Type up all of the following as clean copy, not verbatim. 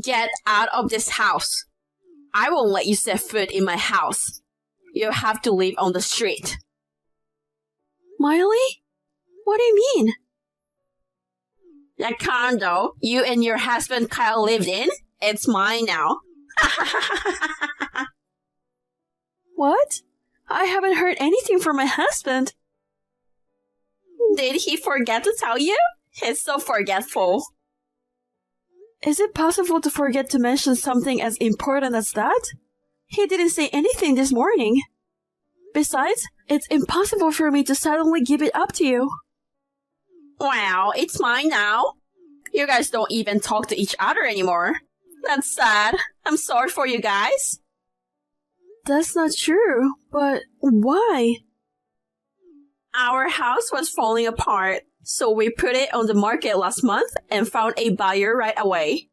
Get out of this house. I won't let you set foot in my house. You have to live on the street. Miley? What do you mean? That condo you and your husband Kyle lived in, it's mine now. What? I haven't heard anything from my husband. Did he forget to tell you? He's so forgetful. Is it possible to forget to mention something as important as that? He didn't say anything this morning. Besides, it's impossible for me to suddenly give it up to you. Well, it's mine now. You guys don't even talk to each other anymore. That's sad. I'm sorry for you guys. That's not true, but why? Our house was falling apart, so we put it on the market last month and found a buyer right away.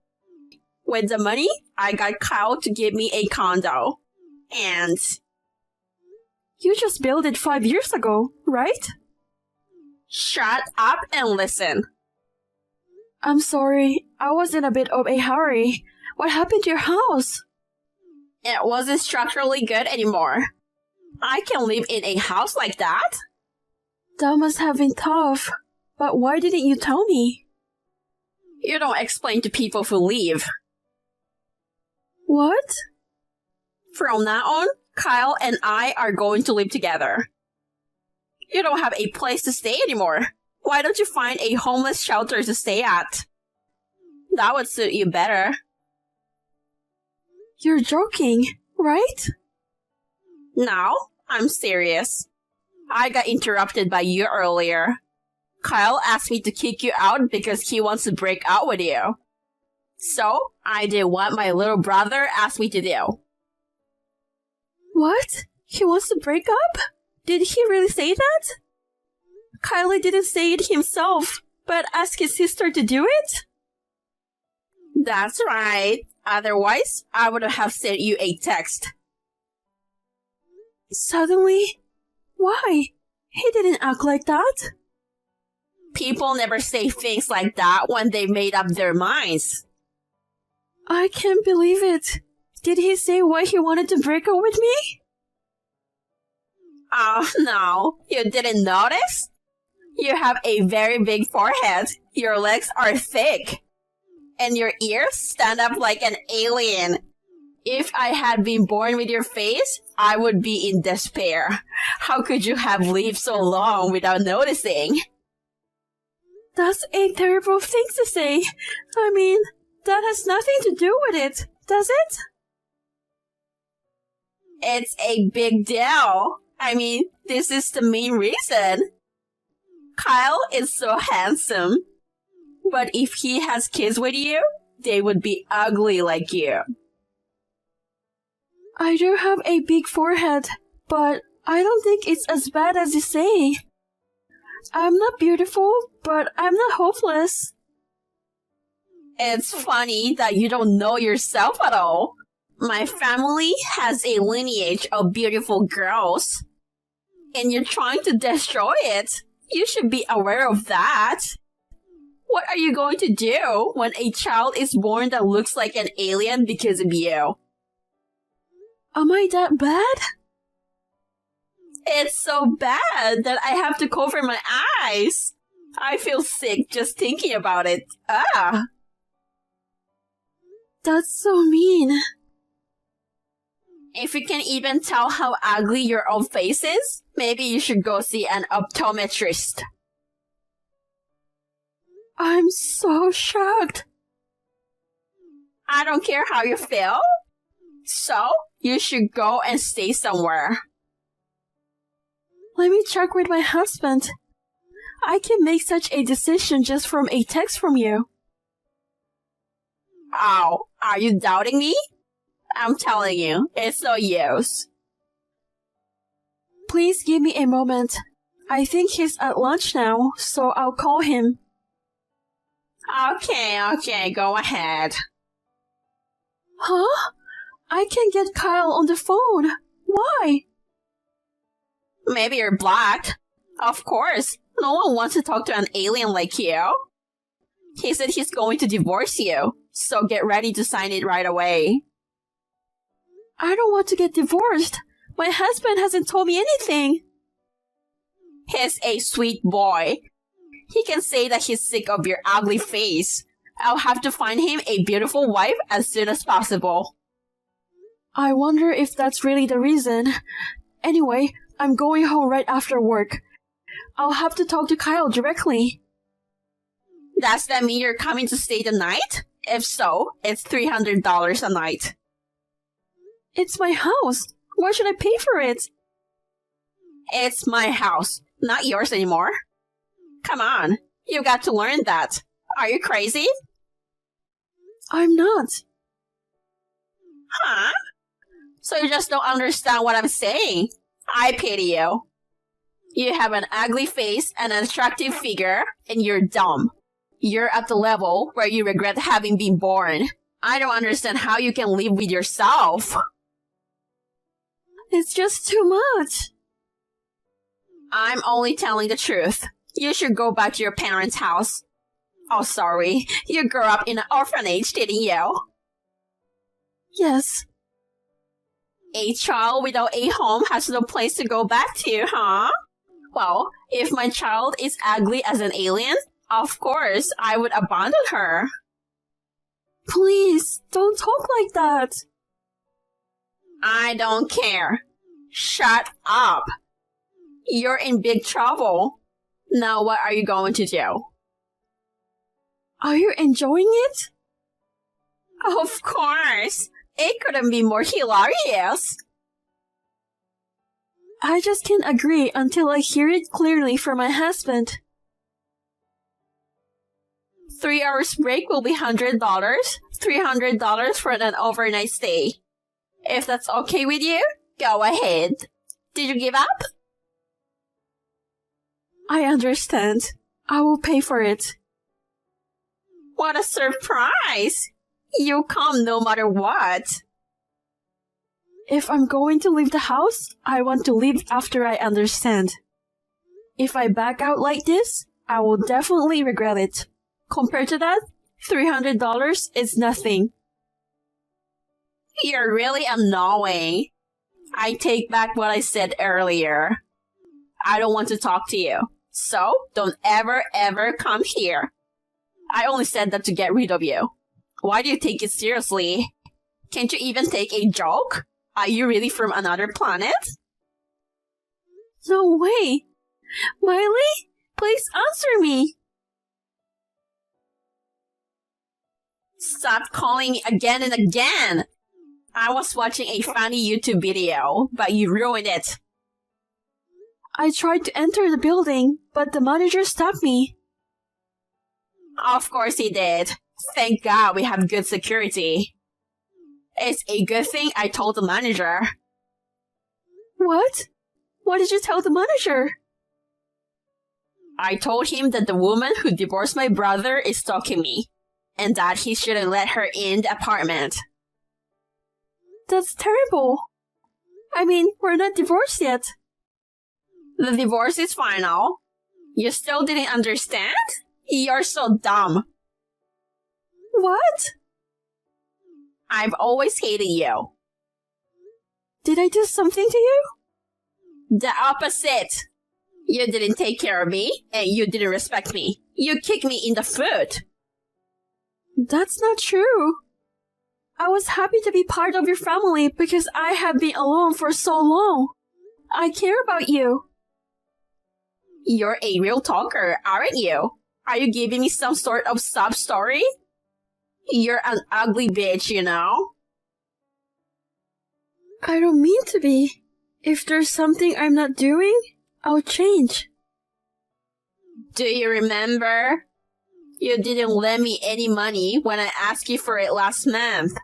With the money, I got Kyle to give me a condo. And you just built it 5 years ago, right? Shut up and listen. I'm sorry, I was in a bit of a hurry. What happened to your house? It wasn't structurally good anymore. I can live in a house like that? That must have been tough. But why didn't you tell me? You don't explain to people who leave. What? From now on, Kyle and I are going to live together. You don't have a place to stay anymore. Why don't you find a homeless shelter to stay at? That would suit you better. You're joking, right? No, I'm serious. I got interrupted by you earlier. Kyle asked me to kick you out because he wants to break up with you. So, I did what my little brother asked me to do. What? He wants to break up? Did he really say that? Kylie didn't say it himself, but asked his sister to do it? That's right. Otherwise, I would have sent you a text. Suddenly? Why? He didn't act like that. People never say things like that when they made up their minds. I can't believe it. Did he say why he wanted to break up with me? Oh, no. You didn't notice? You have a very big forehead. Your legs are thick. And your ears stand up like an alien. If I had been born with your face, I would be in despair. How could you have lived so long without noticing? That's a terrible thing to say. I mean, that has nothing to do with it, does it? It's a big deal. I mean, this is the main reason. Kyle is so handsome. But if he has kids with you, they would be ugly like you. I do have a big forehead, but I don't think it's as bad as you say. I'm not beautiful, but I'm not hopeless. It's funny that you don't know yourself at all. My family has a lineage of beautiful girls. And you're trying to destroy it. You should be aware of that. What are you going to do when a child is born that looks like an alien because of you? Am I that bad? It's so bad that I have to cover my eyes. I feel sick just thinking about it. Ah. That's so mean. If you can even tell how ugly your own face is, maybe you should go see an optometrist. I'm so shocked. I don't care how you feel. So, you should go and stay somewhere. Let me check with my husband. I can make such a decision just from a text from you. Oh, are you doubting me? I'm telling you, it's no use. Please give me a moment. I think he's at lunch now, so I'll call him. Okay, go ahead. Huh? I can't get Kyle on the phone. Why? Maybe you're blocked. Of course, no one wants to talk to an alien like you. He said he's going to divorce you. so get ready to sign it right away. I don't want to get divorced. My husband hasn't told me anything. He's a sweet boy. He can say that he's sick of your ugly face. I'll have to find him a beautiful wife as soon as possible. I wonder if that's really the reason. Anyway, I'm going home right after work. I'll have to talk to Kyle directly. Does that mean you're coming to stay the night? If so, it's $300 a night. It's my house. Why should I pay for it? It's my house, not yours anymore. Come on, you got to learn that. Are you crazy? I'm not. Huh? So you just don't understand what I'm saying. I pity you. You have an ugly face and an attractive figure, and you're dumb. You're at the level where you regret having been born. I don't understand how you can live with yourself. It's just too much. I'm only telling the truth. You should go back to your parents' house. Oh, sorry. You grew up in an orphanage, didn't you? Yes. A child without a home has no place to go back to, huh? Well, if my child is ugly as an alien, of course I would abandon her. Please, don't talk like that. I don't care. Shut up. You're in big trouble. Now what are you going to do? Are you enjoying it? Of course. It couldn't be more hilarious. I just can't agree until I hear it clearly from my husband. 3 hours break will be $100. $300 for an overnight stay. If that's okay with you, go ahead. Did you give up? I understand. I will pay for it. What a surprise! You come no matter what. If I'm going to leave the house, I want to leave after I understand. If I back out like this, I will definitely regret it. Compared to that, $300 is nothing. You're really annoying. I take back what I said earlier. I don't want to talk to you. So, don't ever come here. I only said that to get rid of you. Why do you take it seriously? Can't you even take a joke? Are you really from another planet? No way! Miley, please answer me! Stop calling me again and again! I was watching a funny YouTube video, but you ruined it. I tried to enter the building, but the manager stopped me. Of course he did. Thank God we have good security. It's a good thing I told the manager. What? What did you tell the manager? I told him that the woman who divorced my brother is stalking me, and that he shouldn't let her in the apartment. That's terrible. I mean, we're not divorced yet. The divorce is final. You still didn't understand? You're so dumb. What? I've always hated you. Did I do something to you? The opposite. You didn't take care of me, and you didn't respect me. You kicked me in the foot. That's not true. I was happy to be part of your family because I have been alone for so long. I care about you. You're a real talker, aren't you? Are you giving me some sort of sob story? You're an ugly bitch, you know? I don't mean to be. If there's something I'm not doing, I'll change. Do you remember? You didn't lend me any money when I asked you for it last month.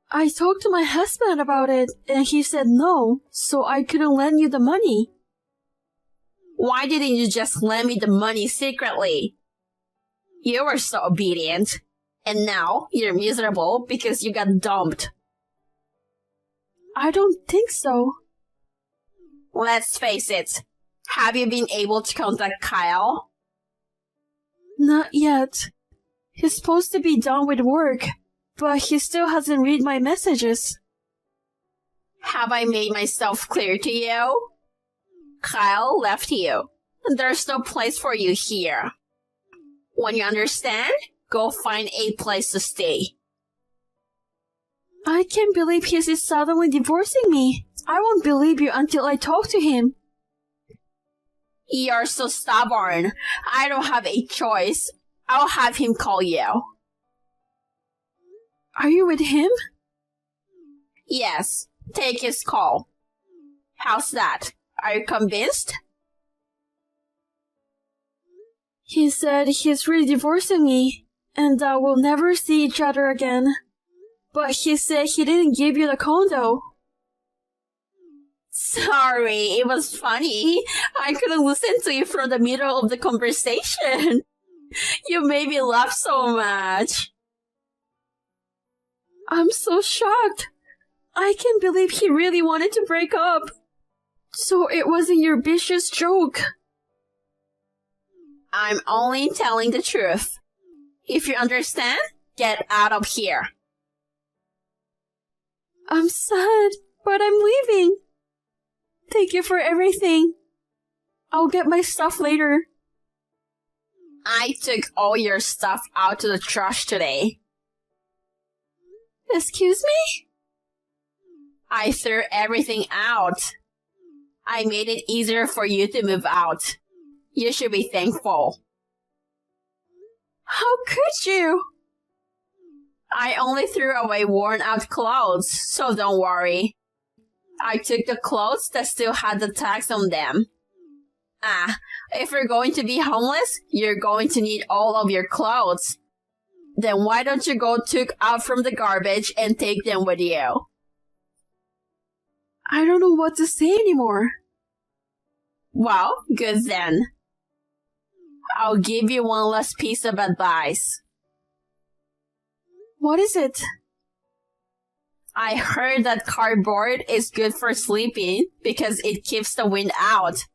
I talked to my husband about it, and he said no, so I couldn't lend you the money. Why didn't you just lend me the money secretly? You were so obedient, and now you're miserable because you got dumped. I don't think so. Let's face it. Have you been able to contact Kyle? Not yet. He's supposed to be done with work, but he still hasn't read my messages. Have I made myself clear to you? Kyle left you. There's no place for you here. When you understand, go find a place to stay. I can't believe he's suddenly divorcing me. I won't believe you until I talk to him. You're so stubborn. I don't have a choice. I'll have him call you. Are you with him? Yes, take his call. How's that? Are you convinced? He said he's really divorcing me, and that we'll never see each other again. But he said he didn't give you the condo. Sorry, it was funny. I couldn't listen to you from the middle of the conversation. You made me laugh so much. I'm so shocked. I can't believe he really wanted to break up. So it wasn't your vicious joke. I'm only telling the truth. If you understand, get out of here. I'm sad, but I'm leaving. Thank you for everything. I'll get my stuff later. I took all your stuff out to the trash today. Excuse me? I threw everything out. I made it easier for you to move out. You should be thankful. How could you? I only threw away worn-out clothes, so don't worry. I took the clothes that still had the tags on them. If you're going to be homeless, you're going to need all of your clothes. Then why don't you go took out from the garbage and take them with you? I don't know what to say anymore. Well, good then. I'll give you one last piece of advice. What is it? I heard that cardboard is good for sleeping because it keeps the wind out.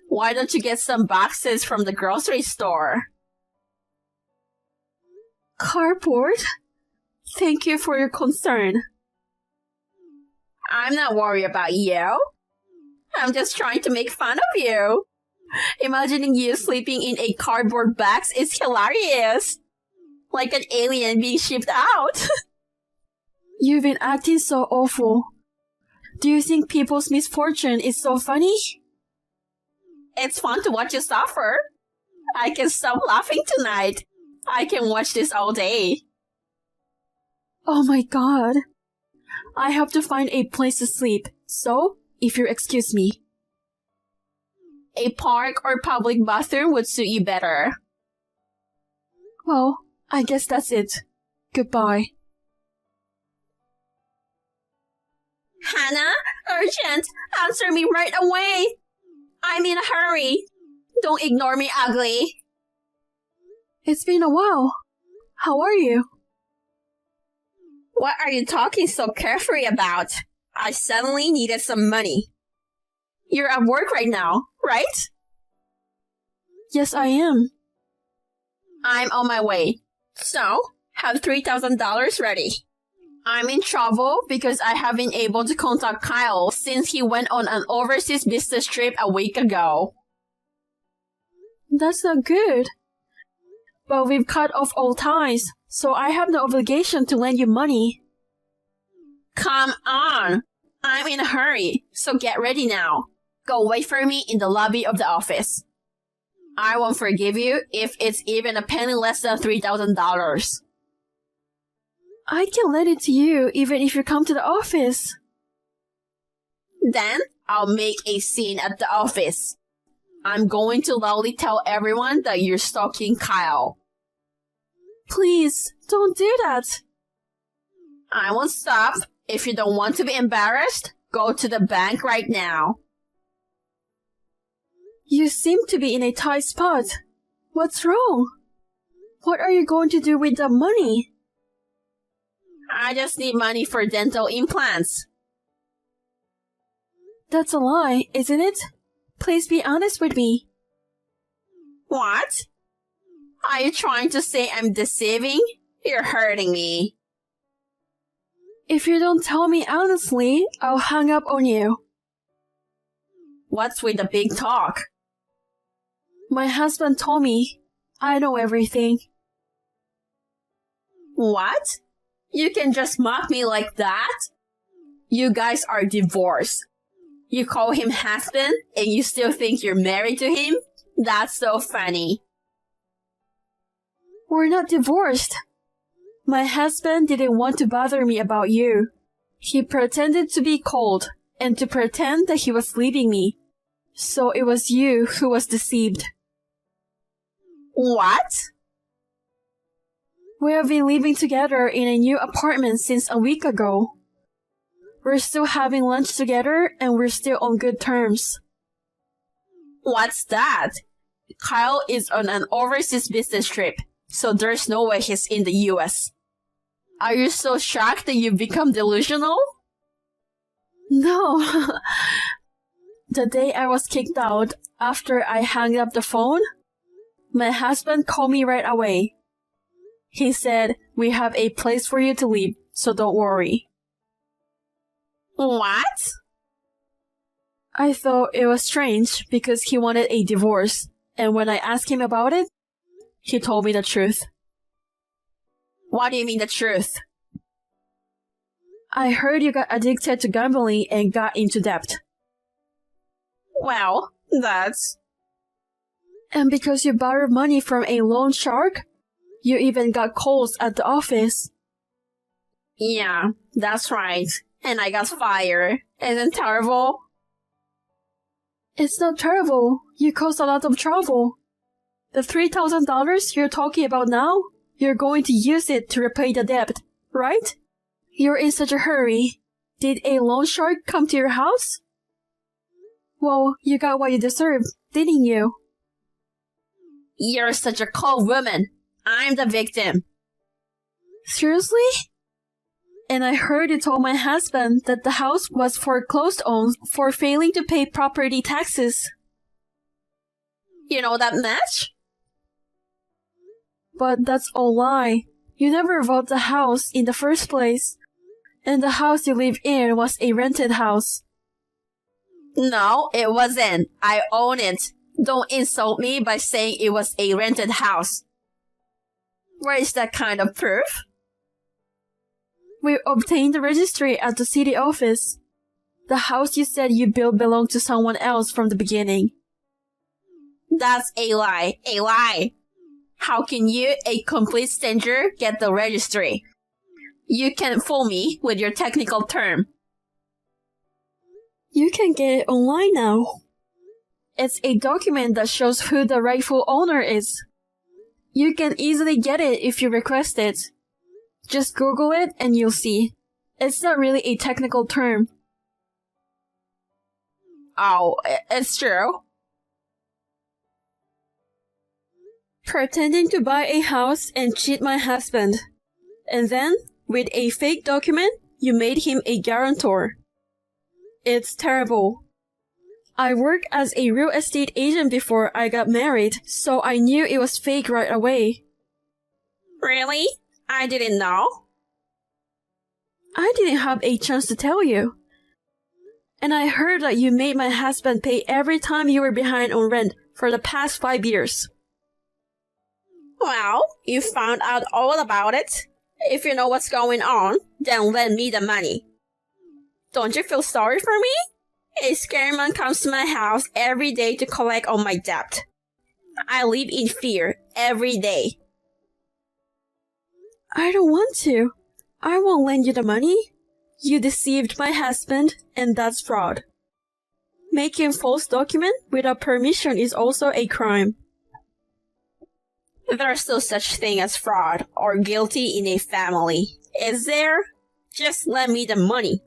Why don't you get some boxes from the grocery store? Cardboard? Thank you for your concern. I'm not worried about you. I'm just trying to make fun of you. Imagining you sleeping in a cardboard box is hilarious. Like an alien being shipped out. You've been acting so awful. Do you think people's misfortune is so funny? It's fun to watch you suffer. I can stop laughing tonight. I can watch this all day. Oh my god. I have to find a place to sleep, so, if you'll excuse me. A park or public bathroom would suit you better. Well, I guess that's it. Goodbye. Hannah, urgent! Answer me right away! I'm in a hurry. Don't ignore me, ugly. It's been a while. How are you? What are you talking so carefree about? I suddenly needed some money. You're at work right now, right? Yes, I am. I'm on my way. So, have $3,000 ready. I'm in trouble because I haven't been able to contact Kyle since he went on an overseas business trip a week ago. That's not good. But we've cut off all ties, so I have no obligation to lend you money. Come on! I'm in a hurry, so get ready now. Go wait for me in the lobby of the office. I won't forgive you if it's even a penny less than $3,000. I can lend it to you even if you come to the office. Then I'll make a scene at the office. I'm going to loudly tell everyone that you're stalking Kyle. Please, don't do that. I won't stop. If you don't want to be embarrassed, go to the bank right now. You seem to be in a tight spot. What's wrong? What are you going to do with the money? I just need money for dental implants. That's a lie, isn't it? Please be honest with me. What? Are you trying to say I'm deceiving? You're hurting me. If you don't tell me honestly, I'll hang up on you. What's with the big talk? My husband told me. I know everything. What? You can just mock me like that? You guys are divorced. You call him husband and you still think you're married to him? That's so funny. We're not divorced. My husband didn't want to bother me about you. He pretended to be cold and to pretend that he was leaving me. So it was you who was deceived. What? We have been living together in a new apartment since a week ago. We're still having lunch together and we're still on good terms. What's that? Kyle is on an overseas business trip, so there's no way he's in the US. Are you so shocked that you've become delusional? No. The day I was kicked out, after I hung up the phone, my husband called me right away. He said, "We have a place for you to live, so don't worry." What? I thought it was strange because he wanted a divorce, and when I asked him about it, he told me the truth. What do you mean the truth? I heard you got addicted to gambling and got into debt. Well, that's... And because you borrowed money from a loan shark, you even got calls at the office. Yeah, that's right. And I got fired. Isn't terrible? It's not terrible. You caused a lot of trouble. The $3,000 you're talking about now, you're going to use it to repay the debt, right? You're in such a hurry. Did a loan shark come to your house? Well, you got what you deserved, didn't you? You're such a cold woman. I'm the victim. Seriously? And I heard you told my husband that the house was foreclosed on for failing to pay property taxes. You know that much? But that's all lie. You never bought the house in the first place. And the house you live in was a rented house. No, it wasn't. I own it. Don't insult me by saying it was a rented house. Where is that kind of proof? We obtained the registry at the city office. The house you said you built belonged to someone else from the beginning. That's a lie. A lie. How can you, a complete stranger, get the registry? You can't fool me with your technical term. You can get it online now. It's a document that shows who the rightful owner is. You can easily get it if you request it. Just Google it and you'll see. It's not really a technical term. Oh, it's true. Pretending to buy a house and cheat my husband. And then, with a fake document, you made him a guarantor. It's terrible. I worked as a real estate agent before I got married, so I knew it was fake right away. Really? I didn't know. I didn't have a chance to tell you. And I heard that you made my husband pay every time you were behind on rent for the past 5 years. Well, you found out all about it. If you know what's going on, then lend me the money. Don't you feel sorry for me? A scary man comes to my house every day to collect on my debt. I live in fear every day. I don't want to. I won't lend you the money. You deceived my husband, and that's fraud. Making false document without permission is also a crime. There's no such thing as fraud or guilty in a family, is there? Just lend me the money.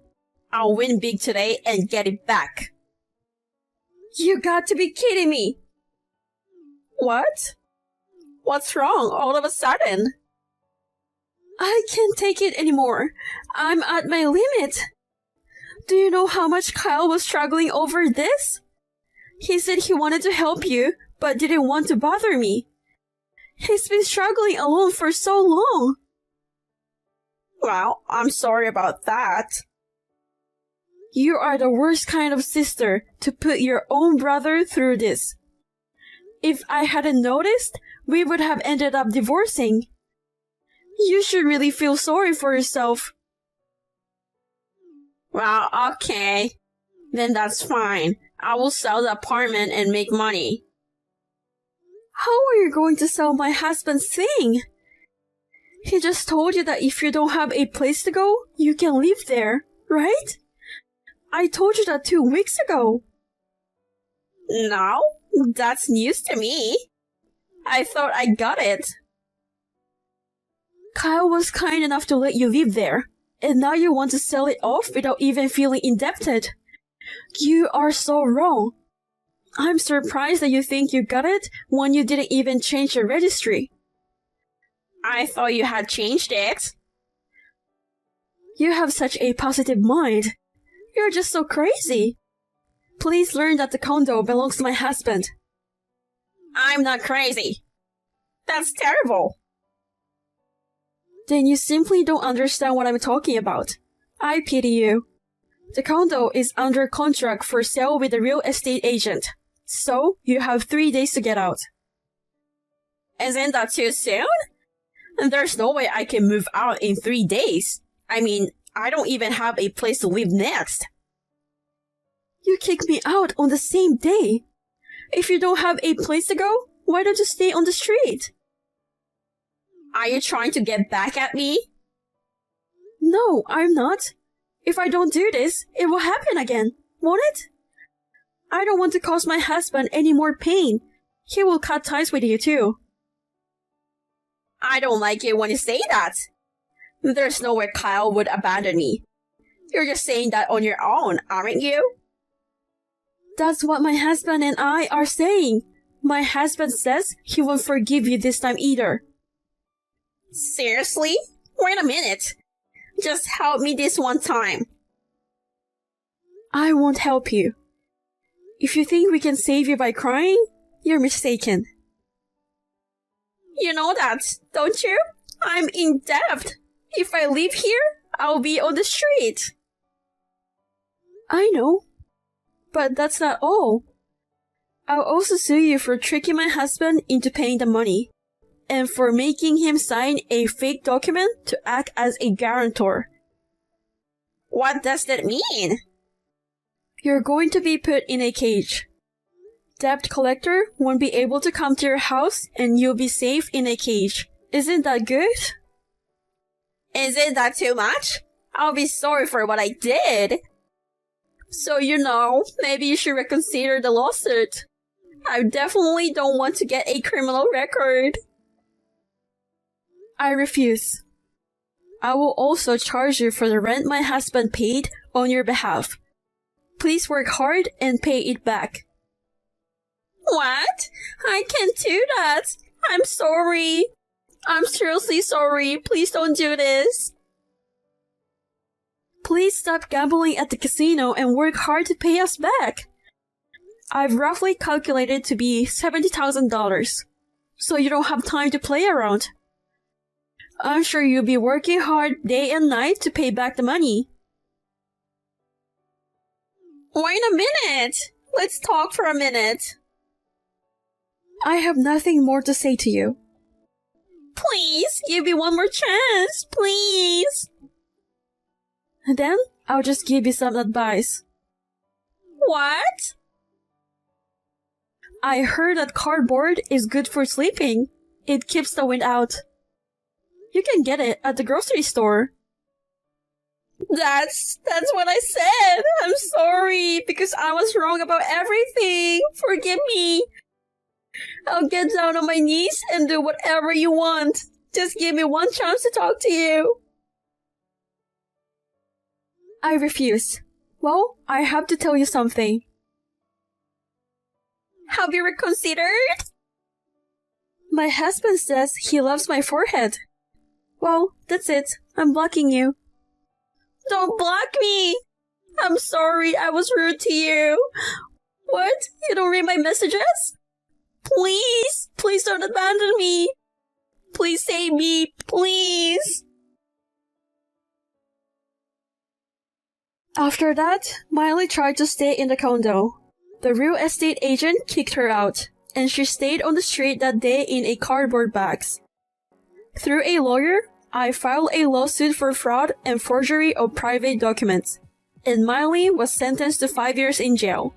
I'll win big today and get it back. You got to be kidding me! What? What's wrong all of a sudden? I can't take it anymore. I'm at my limit. Do you know how much Kyle was struggling over this? He said he wanted to help you, but didn't want to bother me. He's been struggling alone for so long. Well, I'm sorry about that. You are the worst kind of sister to put your own brother through this. If I hadn't noticed, we would have ended up divorcing. You should really feel sorry for yourself. Well, okay. Then that's fine. I will sell the apartment and make money. How are you going to sell my husband's thing? He just told you that if you don't have a place to go, you can live there, right? I told you that 2 weeks ago. No, that's news to me. I thought I got it. Kyle was kind enough to let you live there, and now you want to sell it off without even feeling indebted. You are so wrong. I'm surprised that you think you got it when you didn't even change your registry. I thought you had changed it. You have such a positive mind. You're just so crazy. Please learn that the condo belongs to my husband. I'm not crazy. That's terrible. Then you simply don't understand what I'm talking about. I pity you. The condo is under contract for sale with a real estate agent. So, you have 3 days to get out. Isn't that too soon? There's no way I can move out in 3 days. I mean, I don't even have a place to live next. You kick me out on the same day. If you don't have a place to go, why don't you stay on the street? Are you trying to get back at me? No, I'm not. If I don't do this, it will happen again, won't it? I don't want to cause my husband any more pain. He will cut ties with you too. I don't like it when you say that. There's no way Kyle would abandon me. You're just saying that on your own, aren't you? That's what my husband and I are saying. My husband says he won't forgive you this time either. Seriously? Wait a minute. Just help me this one time. I won't help you. If you think we can save you by crying, you're mistaken. You know that, don't you? I'm in debt. If I live here, I'll be on the street. I know. But that's not all. I'll also sue you for tricking my husband into paying the money, and for making him sign a fake document to act as a guarantor. What does that mean? You're going to be put in a cage. Debt collector won't be able to come to your house and you'll be safe in a cage. Isn't that good? Isn't that too much? I'll be sorry for what I did. So, maybe you should reconsider the lawsuit. I definitely don't want to get a criminal record. I refuse. I will also charge you for the rent my husband paid on your behalf. Please work hard and pay it back. What? I can't do that. I'm sorry. I'm seriously sorry. Please don't do this. Please stop gambling at the casino and work hard to pay us back. I've roughly calculated to be $70,000, so you don't have time to play around. I'm sure you'll be working hard day and night to pay back the money. Wait a minute. Let's talk for a minute. I have nothing more to say to you. Please, give me one more chance. Please. Then, I'll just give you some advice. What? I heard that cardboard is good for sleeping. It keeps the wind out. You can get it at the grocery store. That's what I said. I'm sorry because I was wrong about everything. Forgive me. I'll get down on my knees and do whatever you want. Just give me one chance to talk to you. I refuse. Well, I have to tell you something. Have you reconsidered? My husband says he loves my forehead. Well, that's it. I'm blocking you. Don't block me. I'm sorry I was rude to you. What? You don't read my messages? Please don't abandon me. Please save me, please. After that, Miley tried to stay in the condo. The real estate agent kicked her out, and she stayed on the street that day in a cardboard box. Through a lawyer, I filed a lawsuit for fraud and forgery of private documents, and Miley was sentenced to 5 years in jail.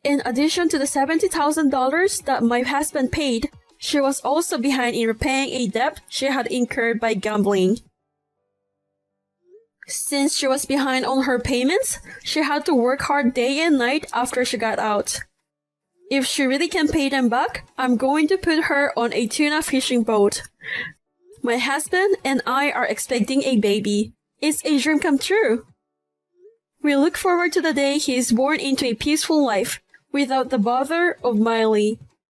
In addition to the $70,000 that my husband paid, she was also behind in repaying a debt she had incurred by gambling. Since she was behind on her payments, she had to work hard day and night after she got out. If she really can pay them back, I'm going to put her on a tuna fishing boat. My husband and I are expecting a baby. It's a dream come true. We look forward to the day he is born into a peaceful life, without the bother of Miley.